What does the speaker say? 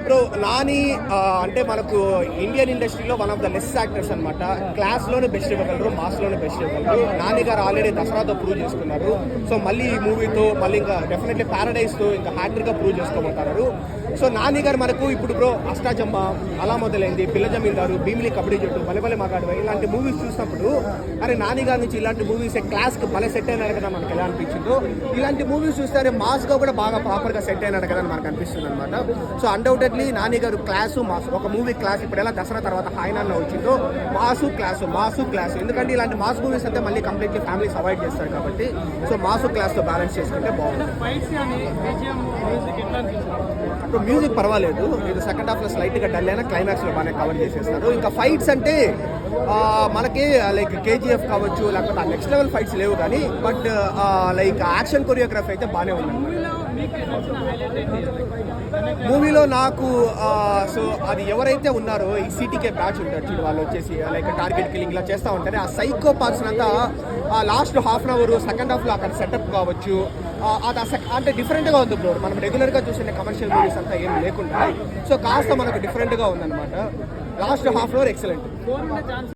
Bro Nani అంటే మనకు Indian ఇండస్ట్రీలో one of the less actors అనమాట. క్లాస్లోనే బెస్ట్ ఇవ్వగలరు, మాస్లోనే బెస్ట్ ఇవ్వగలరు. నాని గారు ఆల్రెడీ దసరాతో ప్రూవ్ చేసుకున్నారు. సో మళ్ళీ ఈ మూవీతో మళ్ళీ ఇంకా డెఫినెట్లీ ప్యారడైజ్తో ఇంకా హ్యాట్రిక్గా ప్రూవ్ చేసుకోమంటారు. సో నాని గారు మనకు ఇప్పుడు బ్రో అష్టాచమ్మ అలా మొదలైంది, పిల్ల జమీందారు, భీమిలి కబడ్డీ జట్టు, బలబలే మగాడు ఇలాంటి మూవీస్ చూసినప్పుడు అరే నాని గారి నుంచి ఇలాంటి మూవీస్ క్లాస్కి భలే సెట్ అయినారు కదా మనకు ఎలా అనిపించిందో. ఇలాంటి మూవీస్ చూస్తే మాస్గా కూడా బాగా ప్రాపర్గా సెట్ అయినాడు కదా అని మనకు అనిపిస్తుంది అనమాట. సో అన్డౌటెడ్లీ నాని గారు క్లాసు మాస్, ఒక మూవీ క్లాస్ ఇప్పుడు ఎలా దసరా తర్వాత హాయినాన్న వచ్చిందో మాసు క్లాసు. ఎందుకంటే ఇలాంటి మాస్ మూవీస్ అయితే మళ్ళీ కంప్లీట్లీ ఫ్యామిలీస్ అవాయిడ్ చేస్తారు కాబట్టి సో మాసు క్లాస్తో బ్యాలెన్స్ చేసుకుంటే బాగుంటుంది. ఇప్పుడు మ్యూజిక్ పర్వాలేదు, ఇది సెకండ్ హాఫ్లో స్లైట్గా డల్ అయినా క్లైమాక్స్లో బాగానే కవర్ చేసేస్తారు. ఇంకా ఫైట్స్ అంటే మనకి లైక్ కేజీఎఫ్ కావచ్చు, లేకపోతే ఆ నెక్స్ట్ లెవెల్ ఫైట్స్ లేవు కానీ బట్ లైక్ యాక్షన్ కొరియోగ్రఫీ అయితే బాగానే ఉంది మూవీలో నాకు. సో అది ఎవరైతే ఉన్నారో ఈ సిటీకే బ్యాచ్ ఉంటారు చూడు, వాళ్ళు వచ్చేసి లైక్ టార్గెట్ కిల్లింగ్ ఇలా చేస్తూ ఉంటారు. ఆ సైకో పార్ట్స్ అంతా last half an hour second హాఫ్లో అక్కడ సెటప్ కావచ్చు, అది అంటే డిఫరెంట్గా ఉంది బ్రో. మనం రెగ్యులర్గా చూసిన కమర్షియల్ మూవీస్ అంతా ఏం లేకుండా సో కాస్త మనకు డిఫరెంట్గా ఉందన్నమాట. Last half an hour excellent.